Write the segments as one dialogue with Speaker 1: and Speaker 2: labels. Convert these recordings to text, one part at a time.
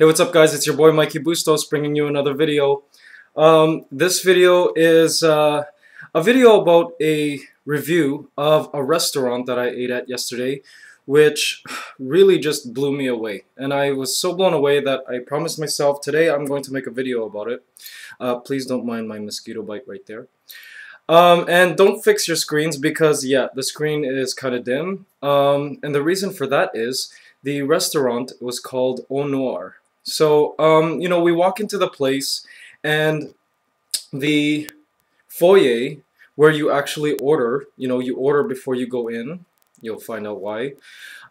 Speaker 1: Hey, what's up guys? It's your boy Mikey Bustos bringing you another video. This video is a video about a review of a restaurant that I ate at yesterday, which really just blew me away. And I was so blown away that I promised myself today I'm going to make a video about it. Please don't mind my mosquito bite right there. And don't fix your screens because, yeah, the screen is kind of dim. And the reason for that is the restaurant was called Noir. So, we walk into the place and the foyer where you actually order, you order before you go in. You'll find out why.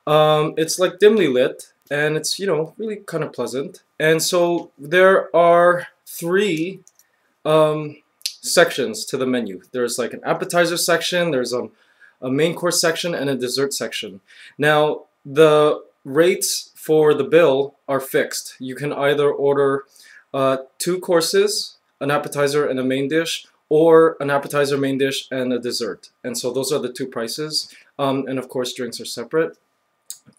Speaker 1: It's like dimly lit and it's, really kind of pleasant. And so there are three sections to the menu. There's like an appetizer section, there's a main course section, and a dessert section. Now, the rates for the bill are fixed. You can either order 2 courses, an appetizer and a main dish, or an appetizer, main dish, and a dessert. And so those are the 2 prices. And of course, drinks are separate.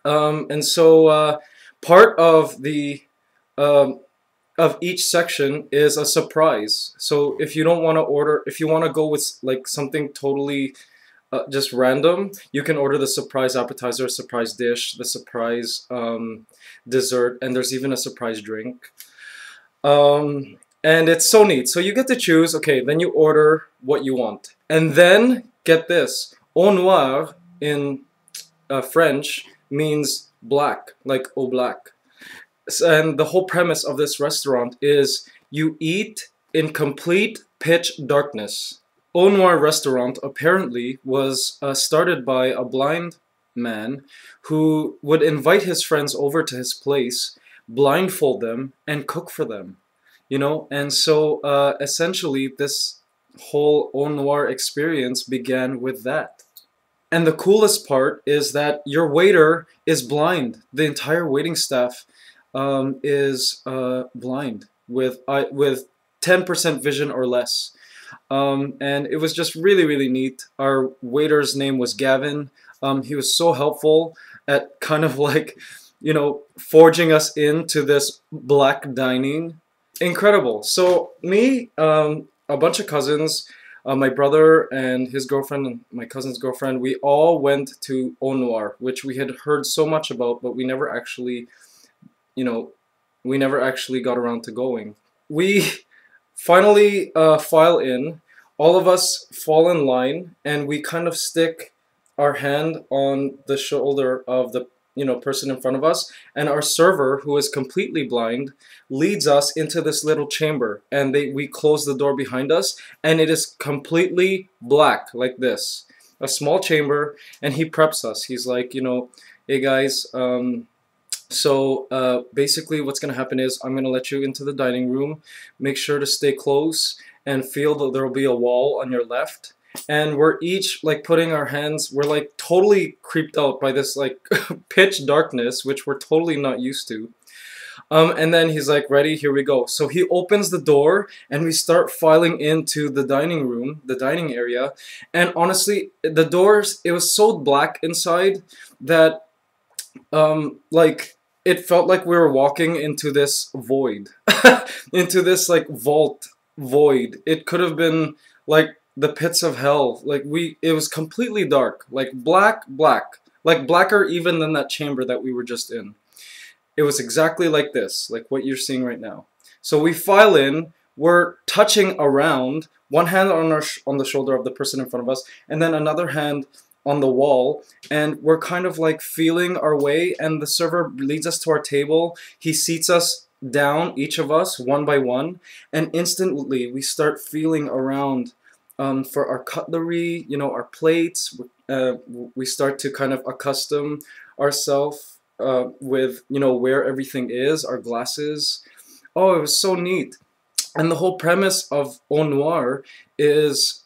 Speaker 1: And so part of the of each section is a surprise. So if you don't want to order, if you want to go with like something totally just random, you can order the surprise appetizer, surprise dish, the surprise dessert, and there's even a surprise drink. And it's so neat. So you get to choose, okay, then you order what you want. And then, get this, au noir in French means black, like au black. And the whole premise of this restaurant is you eat in complete pitch darkness. Au Noir restaurant apparently was started by a blind man who would invite his friends over to his place, blindfold them, and cook for them. And so essentially this whole Au Noir experience began with that. And the coolest part is that your waiter is blind. The entire waiting staff is blind with 10% vision or less. And it was just really, really neat. Our waiter's name was Gavin. He was so helpful at kind of like, forging us into this black dining. Incredible. So me, a bunch of cousins, my brother and his girlfriend and my cousin's girlfriend, we all went to Au Noir, which we had heard so much about, but we never actually, got around to going. We finally file in. All of us fall in line, and we kind of stick our hand on the shoulder of the person in front of us, and our server, who is completely blind, leads us into this little chamber, and we close the door behind us, and it is completely black like this, a small chamber, and he preps us. He's like, hey guys, so basically what's going to happen is I'm going to let you into the dining room. Make sure to stay close and feel that there will be a wall on your left. And we're each like putting our hands, we're like totally creeped out by this like pitch darkness, which we're totally not used to. And then he's like, ready, here we go. So he opens the door and we start filing into the dining room, the dining area. And honestly, the doors, it was so black inside that like it felt like we were walking into this void, into this like vault void. It could have been like the pits of hell. Like it was completely dark, like black, like blacker even than that chamber that we were just in. It was exactly like this, like what you're seeing right now. So we file in, we're touching around, one hand on the shoulder of the person in front of us, and then another hand on the wall, and we're kind of like feeling our way, and the server leads us to our table. He seats us down, each of us, one by one, and instantly we start feeling around for our cutlery, our plates. We start to kind of accustom ourselves with, where everything is, our glasses. Oh, it was so neat. And the whole premise of Au Noir is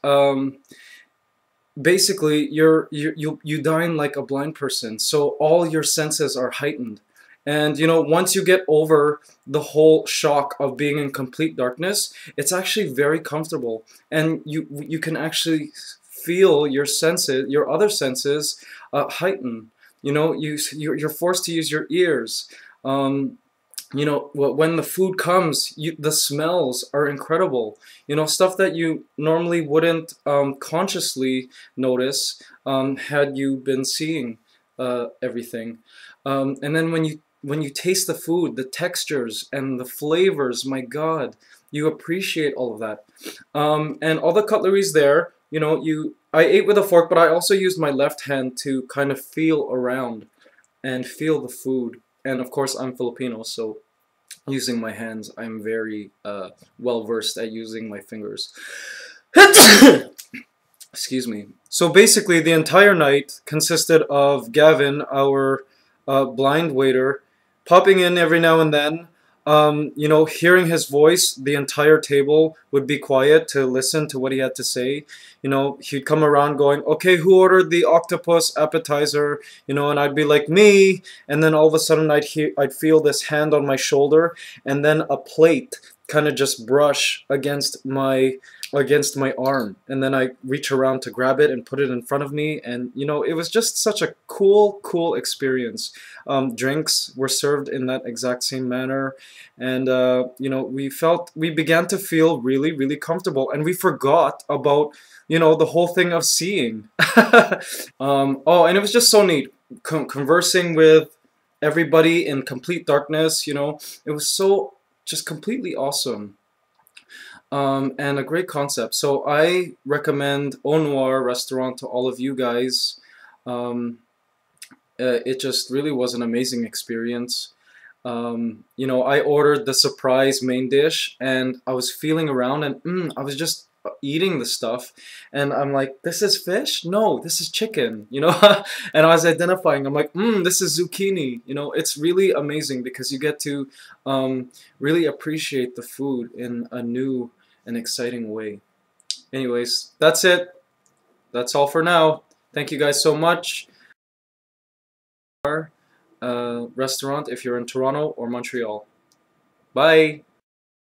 Speaker 1: basically you dine like a blind person, so all your senses are heightened. And once you get over the whole shock of being in complete darkness, it's actually very comfortable, and you can actually feel your senses, your other senses, heighten. You're forced to use your ears. you know, when the food comes, the smells are incredible. You know, stuff that you normally wouldn't consciously notice had you been seeing everything. And then when you taste the food, the textures and the flavors, my God, you appreciate all of that. And all the cutlery's there. You know, I ate with a fork, but I also used my left hand to kind of feel around and feel the food. And of course, I'm Filipino, so using my hands, I'm very well versed at using my fingers. Excuse me. So basically, the entire night consisted of Gavin, our blind waiter, popping in every now and then. You know, hearing his voice, the entire table would be quiet to listen to what he had to say. You know, he'd come around going, "Okay, who ordered the octopus appetizer?" You know, and I'd be like, "Me." And then all of a sudden, I'd feel this hand on my shoulder, and then a plate kind of just brush against my arm, and then I reach around to grab it and put it in front of me, and you know, it was just such a cool experience. Drinks were served in that exact same manner, and you know, we began to feel really comfortable, and we forgot about, you know, the whole thing of seeing. Oh, and it was just so neat conversing with everybody in complete darkness. You know, it was so just completely awesome. And a great concept. So I recommend Noir restaurant to all of you guys. Um, it just really was an amazing experience. You know, I ordered the surprise main dish, and I was feeling around, and I was just eating the stuff, and I'm like, this is fish? No, this is chicken, you know? And I was identifying, I'm like, this is zucchini. You know, it's really amazing because you get to really appreciate the food in a new and exciting way. Anyways, that's it. That's all for now. Thank you guys so much. Restaurant if you're in Toronto or Montreal. Bye.